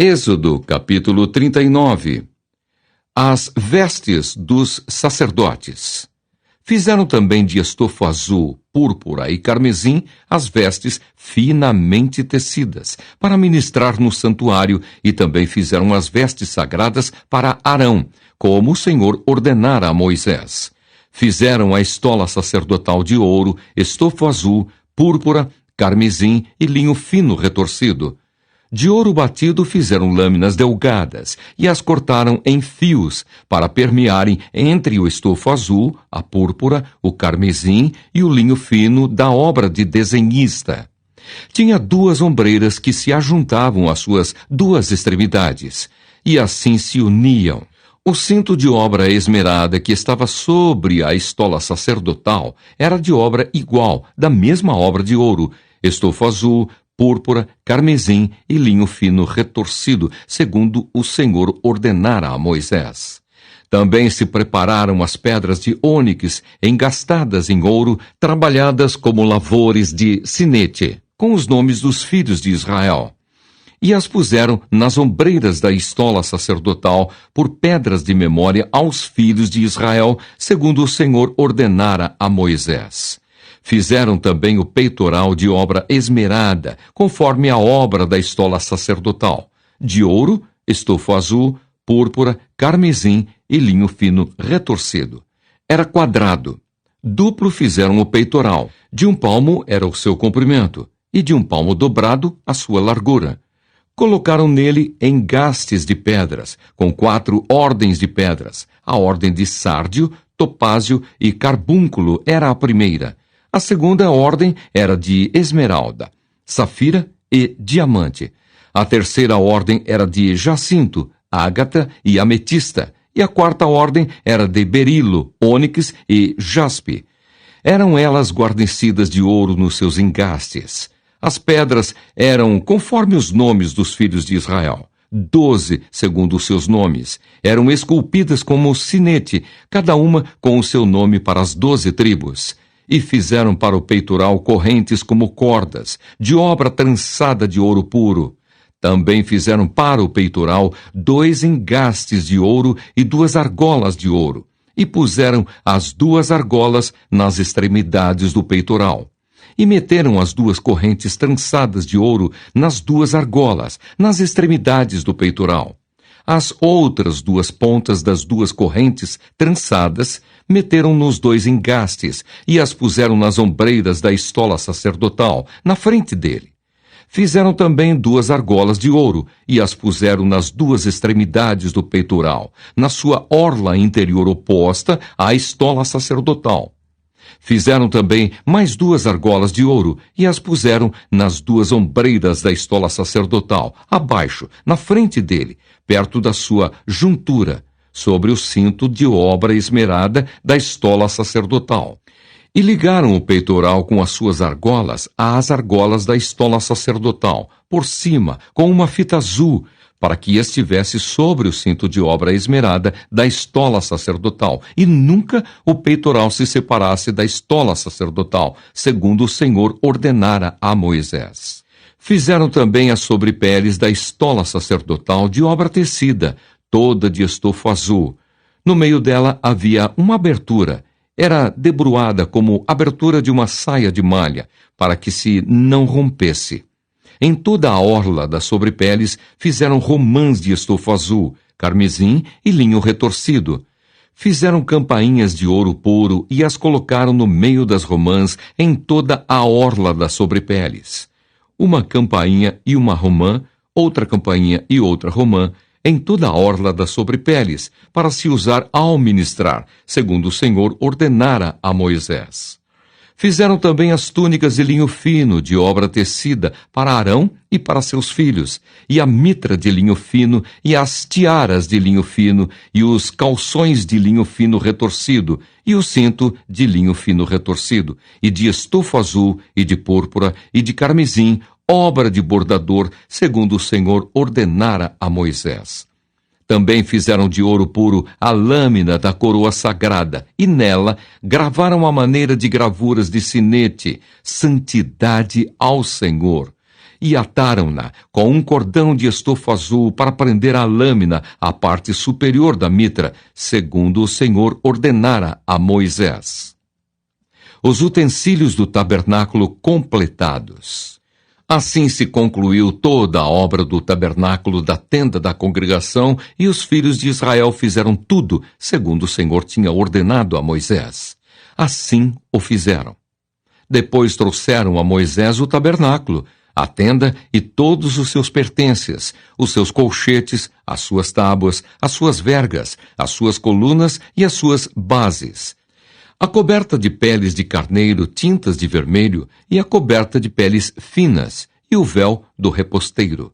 Êxodo, capítulo 39. As vestes dos sacerdotes. Fizeram também de estofo azul, púrpura e carmesim as vestes finamente tecidas, para ministrar no santuário, e também fizeram as vestes sagradas para Arão, como o Senhor ordenara a Moisés. Fizeram a estola sacerdotal de ouro, estofo azul, púrpura, carmesim e linho fino retorcido. De ouro batido fizeram lâminas delgadas e as cortaram em fios para permearem entre o estofo azul, a púrpura, o carmesim e o linho fino da obra de desenhista. Tinha 2 ombreiras que se ajuntavam às suas 2 extremidades, e assim se uniam. O cinto de obra esmerada que estava sobre a estola sacerdotal era de obra igual, da mesma obra de ouro, estofo azul, púrpura, carmesim e linho fino retorcido, segundo o Senhor ordenara a Moisés. Também se prepararam as pedras de ônix engastadas em ouro, trabalhadas como lavores de sinete, com os nomes dos filhos de Israel. E as puseram nas ombreiras da estola sacerdotal por pedras de memória aos filhos de Israel, segundo o Senhor ordenara a Moisés. Fizeram também o peitoral de obra esmerada, conforme a obra da estola sacerdotal, de ouro, estofo azul, púrpura, carmesim e linho fino retorcido. Era quadrado. Duplo fizeram o peitoral. De 1 palmo era o seu comprimento, e de 1 palmo dobrado a sua largura. Colocaram nele engastes de pedras, com 4 ordens de pedras. A ordem de sárdio, topázio e carbúnculo era a primeira. A segunda ordem era de esmeralda, safira e diamante. A terceira ordem era de jacinto, ágata e ametista. E a quarta ordem era de berilo, ônix e jaspe. Eram elas guarnecidas de ouro nos seus engastes. As pedras eram conforme os nomes dos filhos de Israel. 12, segundo os seus nomes. Eram esculpidas como sinete, cada uma com o seu nome para as 12 tribos. E fizeram para o peitoral correntes como cordas, de obra trançada de ouro puro. Também fizeram para o peitoral 2 engastes de ouro e 2 argolas de ouro. E puseram as 2 argolas nas extremidades do peitoral. E meteram as 2 correntes trançadas de ouro nas 2 argolas, nas extremidades do peitoral. As outras 2 pontas das 2 correntes trançadas meteram nos 2 engastes e as puseram nas ombreiras da estola sacerdotal, na frente dele. Fizeram também 2 argolas de ouro e as puseram nas 2 extremidades do peitoral, na sua orla interior oposta à estola sacerdotal. Fizeram também mais 2 argolas de ouro e as puseram nas 2 ombreiras da estola sacerdotal, abaixo, na frente dele, perto da sua juntura, sobre o cinto de obra esmerada da estola sacerdotal. E ligaram o peitoral com as suas argolas às argolas da estola sacerdotal, por cima, com uma fita azul, para que estivesse sobre o cinto de obra esmerada da estola sacerdotal, e nunca o peitoral se separasse da estola sacerdotal, segundo o Senhor ordenara a Moisés. Fizeram também as sobrepeles da estola sacerdotal de obra tecida, toda de estofo azul. No meio dela havia uma abertura. Era debruada como abertura de uma saia de malha, para que se não rompesse. Em toda a orla das sobrepeles fizeram romãs de estofo azul, carmesim e linho retorcido. Fizeram campainhas de ouro puro e as colocaram no meio das romãs em toda a orla das sobrepeles. Uma campainha e uma romã, outra campainha e outra romã, em toda a orla das sobrepeles, para se usar ao ministrar, segundo o Senhor ordenara a Moisés. Fizeram também as túnicas de linho fino, de obra tecida, para Arão e para seus filhos, e a mitra de linho fino, e as tiaras de linho fino, e os calções de linho fino retorcido, e o cinto de linho fino retorcido, e de estofo azul, e de púrpura, e de carmesim, obra de bordador, segundo o Senhor ordenara a Moisés. Também fizeram de ouro puro a lâmina da coroa sagrada, e nela gravaram a maneira de gravuras de sinete, santidade ao Senhor. e ataram-na com um cordão de estofa azul para prender a lâmina à parte superior da mitra, segundo o Senhor ordenara a Moisés. Os utensílios do tabernáculo completados. Assim se concluiu toda a obra do tabernáculo da tenda da congregação, e os filhos de Israel fizeram tudo segundo o Senhor tinha ordenado a Moisés. Assim o fizeram. Depois trouxeram a Moisés o tabernáculo, a tenda e todos os seus pertences, os seus colchetes, as suas tábuas, as suas vergas, as suas colunas e as suas bases. A coberta de peles de carneiro tintas de vermelho e a coberta de peles finas e o véu do reposteiro.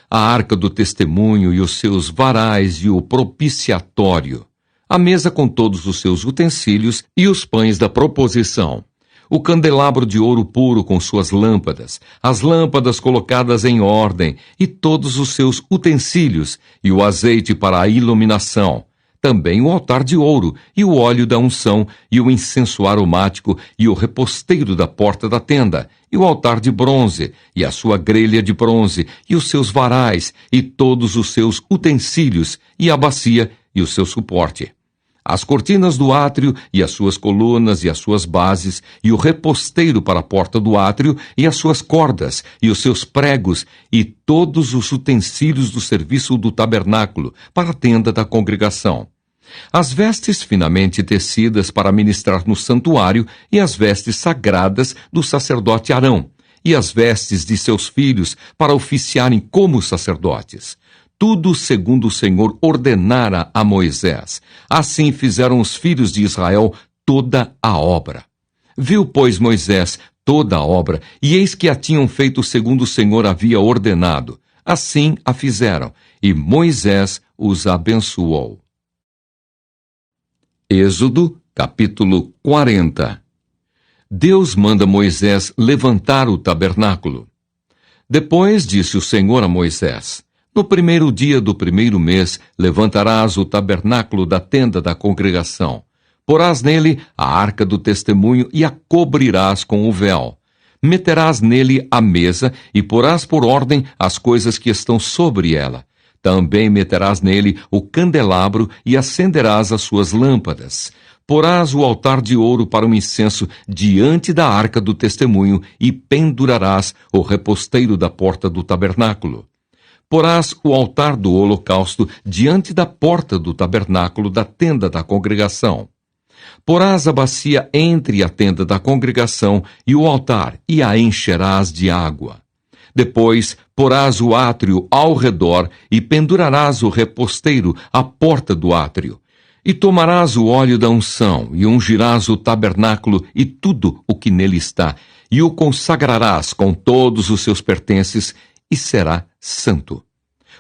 A arca do testemunho e os seus varais e o propiciatório. A mesa com todos os seus utensílios e os pães da proposição. O candelabro de ouro puro com suas lâmpadas, as lâmpadas colocadas em ordem e todos os seus utensílios e o azeite para a iluminação. Também o altar de ouro, e o óleo da unção, e o incenso aromático, e o reposteiro da porta da tenda, e o altar de bronze, e a sua grelha de bronze, e os seus varais, e todos os seus utensílios, e a bacia, e o seu suporte. As cortinas do átrio, e as suas colunas, e as suas bases, e o reposteiro para a porta do átrio, e as suas cordas, e os seus pregos, e todos os utensílios do serviço do tabernáculo, para a tenda da congregação. As vestes finamente tecidas para ministrar no santuário e as vestes sagradas do sacerdote Arão, e as vestes de seus filhos para oficiarem como sacerdotes. Tudo segundo o Senhor ordenara a Moisés. Assim fizeram os filhos de Israel toda a obra. Viu, pois, Moisés toda a obra, e eis que a tinham feito segundo o Senhor havia ordenado. Assim a fizeram, e Moisés os abençoou. Êxodo, capítulo 40. Deus manda Moisés levantar o tabernáculo. Depois disse o Senhor a Moisés: no primeiro dia do primeiro mês levantarás o tabernáculo da tenda da congregação. Porás nele a arca do testemunho e a cobrirás com o véu. Meterás nele a mesa e porás por ordem as coisas que estão sobre ela. Também meterás nele o candelabro e acenderás as suas lâmpadas. Porás o altar de ouro para o incenso diante da arca do testemunho e pendurarás o reposteiro da porta do tabernáculo. Porás o altar do holocausto diante da porta do tabernáculo da tenda da congregação. Porás a bacia entre a tenda da congregação e o altar, e a encherás de água. Depois porás o átrio ao redor e pendurarás o reposteiro à porta do átrio. E tomarás o óleo da unção e ungirás o tabernáculo e tudo o que nele está, e o consagrarás com todos os seus pertences, e será santo.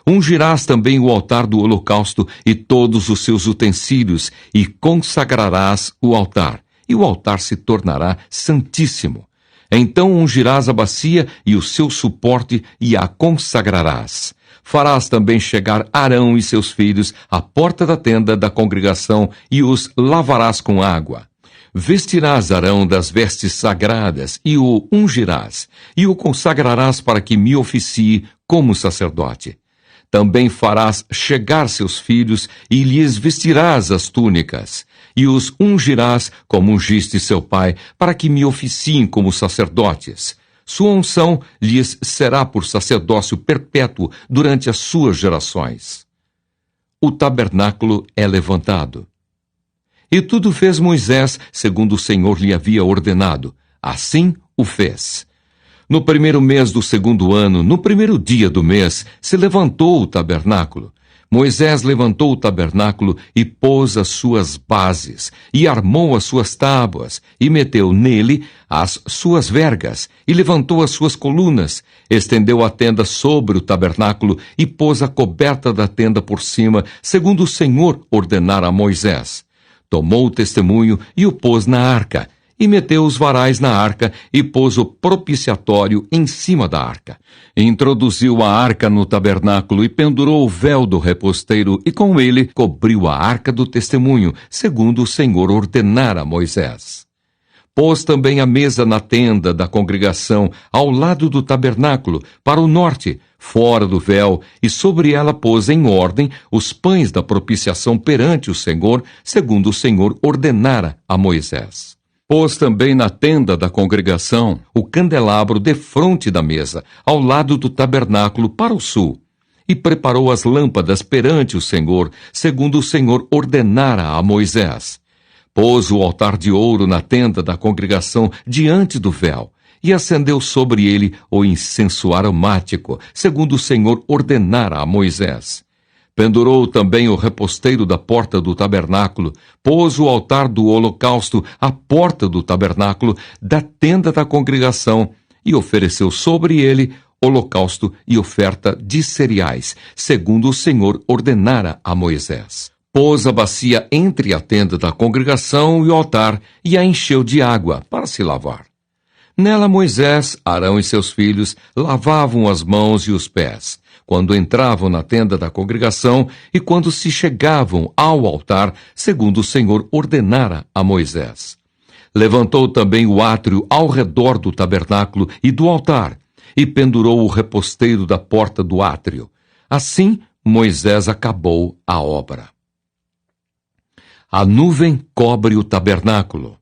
Ungirás também o altar do holocausto e todos os seus utensílios, e consagrarás o altar, e o altar se tornará santíssimo. Então ungirás a bacia e o seu suporte, e a consagrarás. Farás também chegar Arão e seus filhos à porta da tenda da congregação, e os lavarás com água. Vestirás Arão das vestes sagradas, e o ungirás, e o consagrarás para que me oficie como sacerdote. Também farás chegar seus filhos, e lhes vestirás as túnicas, e os ungirás como ungiste seu pai, para que me oficiem como sacerdotes. Sua unção lhes será por sacerdócio perpétuo durante as suas gerações. O tabernáculo é levantado. E tudo fez Moisés, segundo o Senhor lhe havia ordenado. Assim o fez. No primeiro mês do segundo ano, no primeiro dia do mês, se levantou o tabernáculo. Moisés levantou o tabernáculo e pôs as suas bases, e armou as suas tábuas, e meteu nele as suas vergas, e levantou as suas colunas, estendeu a tenda sobre o tabernáculo, e pôs a coberta da tenda por cima, segundo o Senhor ordenara a Moisés. Tomou o testemunho e o pôs na arca, e meteu os varais na arca, e pôs o propiciatório em cima da arca. Introduziu a arca no tabernáculo e pendurou o véu do reposteiro, e com ele cobriu a arca do testemunho, segundo o Senhor ordenara a Moisés. Pôs também a mesa na tenda da congregação, ao lado do tabernáculo, para o norte, fora do véu, e sobre ela pôs em ordem os pães da propiciação perante o Senhor, segundo o Senhor ordenara a Moisés. Pôs também na tenda da congregação o candelabro defronte da mesa, ao lado do tabernáculo para o sul, e preparou as lâmpadas perante o Senhor, segundo o Senhor ordenara a Moisés. Pôs o altar de ouro na tenda da congregação diante do véu, e acendeu sobre ele o incenso aromático, segundo o Senhor ordenara a Moisés. Pendurou também o reposteiro da porta do tabernáculo, pôs o altar do holocausto à porta do tabernáculo da tenda da congregação, e ofereceu sobre ele holocausto e oferta de cereais, segundo o Senhor ordenara a Moisés. Pôs a bacia entre a tenda da congregação e o altar, e a encheu de água para se lavar. Nela Moisés, Arão e seus filhos lavavam as mãos e os pés, quando entravam na tenda da congregação e quando se chegavam ao altar, segundo o Senhor ordenara a Moisés. Levantou também o átrio ao redor do tabernáculo e do altar, e pendurou o reposteiro da porta do átrio. Assim, Moisés acabou a obra. A nuvem cobre o tabernáculo.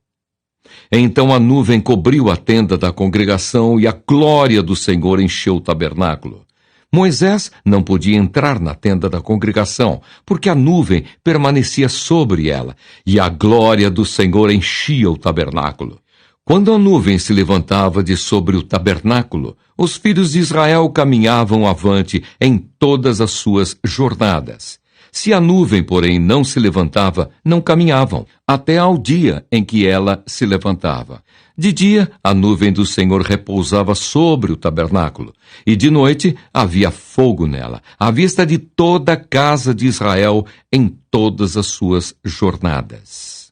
Então a nuvem cobriu a tenda da congregação e a glória do Senhor encheu o tabernáculo. Moisés não podia entrar na tenda da congregação, porque a nuvem permanecia sobre ela, e a glória do Senhor enchia o tabernáculo. Quando a nuvem se levantava de sobre o tabernáculo, os filhos de Israel caminhavam avante em todas as suas jornadas. Se a nuvem, porém, não se levantava, não caminhavam, até ao dia em que ela se levantava. De dia, a nuvem do Senhor repousava sobre o tabernáculo, e de noite havia fogo nela, à vista de toda a casa de Israel em todas as suas jornadas.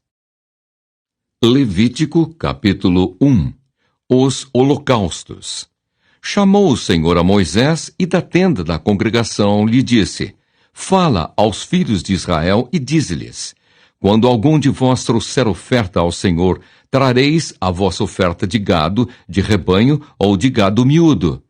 Levítico, capítulo 1. Os holocaustos. Chamou o Senhor a Moisés e da tenda da congregação lhe disse: Fala aos filhos de Israel e dize-lhes: Quando algum de vós trouxer oferta ao Senhor, trareis a vossa oferta de gado, de rebanho ou de gado miúdo.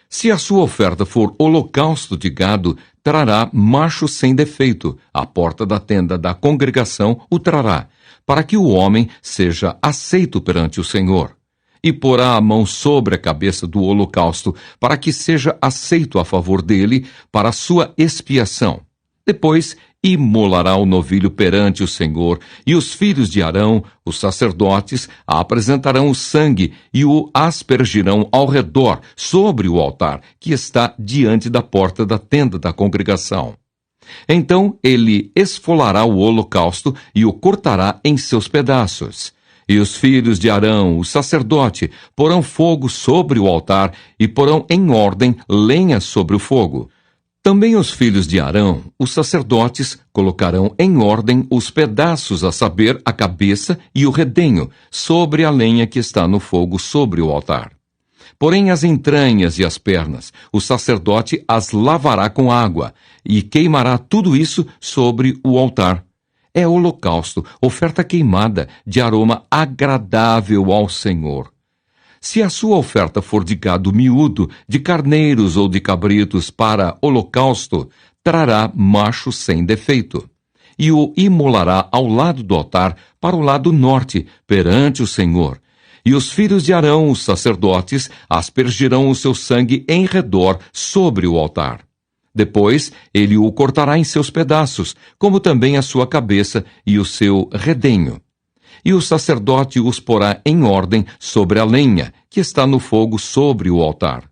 Se a sua oferta for holocausto de gado, trará macho sem defeito, à porta da tenda da congregação o trará, para que o homem seja aceito perante o Senhor. E porá a mão sobre a cabeça do holocausto, para que seja aceito a favor dele, para a sua expiação. Depois imolará o novilho perante o Senhor, e os filhos de Arão, os sacerdotes, apresentarão o sangue e o aspergirão ao redor, sobre o altar, que está diante da porta da tenda da congregação. Então ele esfolará o holocausto e o cortará em seus pedaços. E os filhos de Arão, o sacerdote, porão fogo sobre o altar e porão em ordem lenha sobre o fogo. Também os filhos de Arão, os sacerdotes, colocarão em ordem os pedaços, a saber, a cabeça e o redenho, sobre a lenha que está no fogo sobre o altar. Porém as entranhas e as pernas, o sacerdote as lavará com água, e queimará tudo isso sobre o altar. É holocausto, oferta queimada, de aroma agradável ao Senhor. Se a sua oferta for de gado miúdo, de carneiros ou de cabritos para holocausto, trará macho sem defeito. E o imolará ao lado do altar, para o lado norte, perante o Senhor. E os filhos de Arão, os sacerdotes, aspergirão o seu sangue em redor sobre o altar. Depois ele o cortará em seus pedaços, como também a sua cabeça e o seu redenho. E o sacerdote os porá em ordem sobre a lenha, que está no fogo sobre o altar.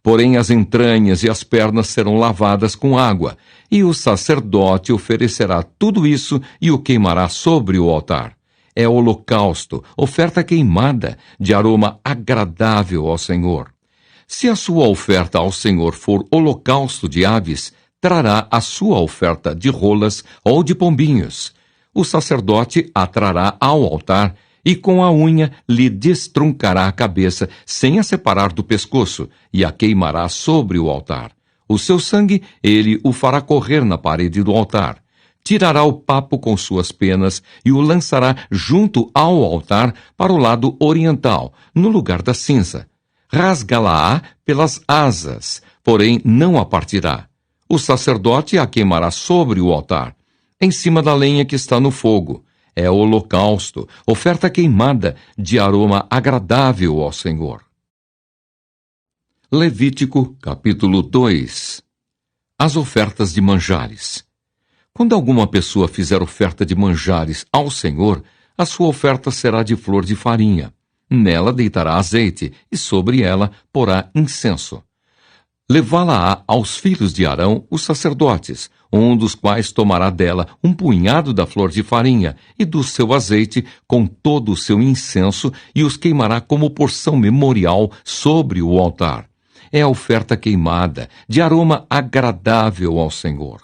Porém as entranhas e as pernas serão lavadas com água, e o sacerdote oferecerá tudo isso e o queimará sobre o altar. É holocausto, oferta queimada, de aroma agradável ao Senhor. Se a sua oferta ao Senhor for holocausto de aves, trará a sua oferta de rolas ou de pombinhos. O sacerdote a trará ao altar e com a unha lhe destruncará a cabeça sem a separar do pescoço e a queimará sobre o altar. O seu sangue ele o fará correr na parede do altar. tirará o papo com suas penas e o lançará junto ao altar para o lado oriental, no lugar da cinza. Rasgá-la-á pelas asas, porém não a partirá. O sacerdote a queimará sobre o altar, em cima da lenha que está no fogo. É holocausto, oferta queimada de aroma agradável ao Senhor. Levítico, capítulo 2. As ofertas de manjares. Quando alguma pessoa fizer oferta de manjares ao Senhor, a sua oferta será de flor de farinha. Nela deitará azeite, e sobre ela porá incenso. Levá-la-á aos filhos de Arão, os sacerdotes, um dos quais tomará dela um punhado da flor de farinha e do seu azeite com todo o seu incenso e os queimará como porção memorial sobre o altar. É a oferta queimada, de aroma agradável ao Senhor.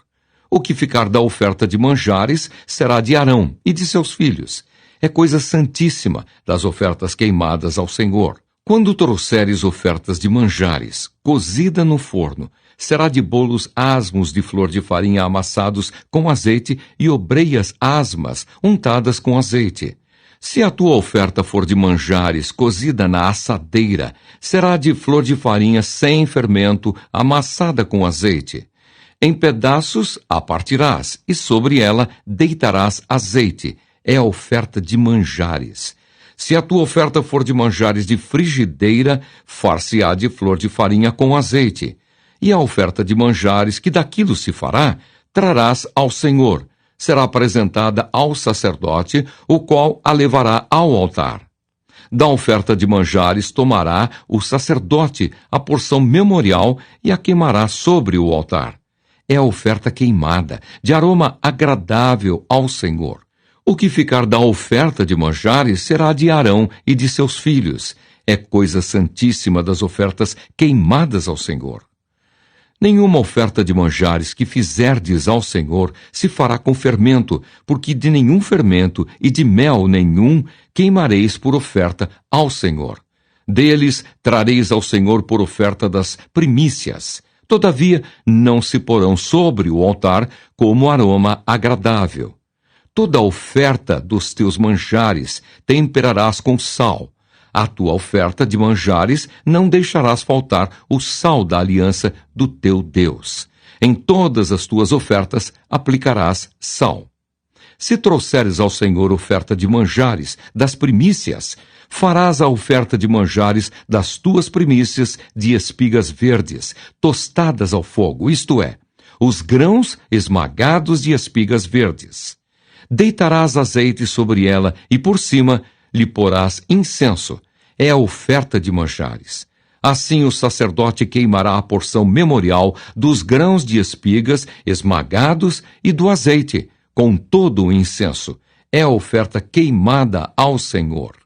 O que ficar da oferta de manjares será de Arão e de seus filhos. É coisa santíssima das ofertas queimadas ao Senhor. Quando trouxeres ofertas de manjares, cozida no forno, será de bolos asmos de flor de farinha amassados com azeite e obreias asmas untadas com azeite. Se a tua oferta for de manjares cozida na assadeira, será de flor de farinha sem fermento, amassada com azeite. Em pedaços a partirás, e sobre ela deitarás azeite. É a oferta de manjares. Se a tua oferta for de manjares de frigideira, far-se-á de flor de farinha com azeite. E a oferta de manjares que daquilo se fará, trarás ao Senhor. Será apresentada ao sacerdote, o qual a levará ao altar. Da oferta de manjares tomará o sacerdote a porção memorial e a queimará sobre o altar. É a oferta queimada, de aroma agradável ao Senhor. O que ficar da oferta de manjares será de Arão e de seus filhos. É coisa santíssima das ofertas queimadas ao Senhor. Nenhuma oferta de manjares que fizerdes ao Senhor se fará com fermento, porque de nenhum fermento e de mel nenhum queimareis por oferta ao Senhor. Deles trareis ao Senhor por oferta das primícias. Todavia, não se porão sobre o altar como aroma agradável. Toda a oferta dos teus manjares temperarás com sal. A tua oferta de manjares não deixarás faltar o sal da aliança do teu Deus. Em todas as tuas ofertas aplicarás sal. Se trouxeres ao Senhor oferta de manjares das primícias, farás a oferta de manjares das tuas primícias de espigas verdes, tostadas ao fogo, isto é, os grãos esmagados de espigas verdes. Deitarás azeite sobre ela e por cima lhe porás incenso. É a oferta de manjares. Assim o sacerdote queimará a porção memorial dos grãos de espigas esmagados e do azeite, com todo o incenso. É a oferta queimada ao Senhor.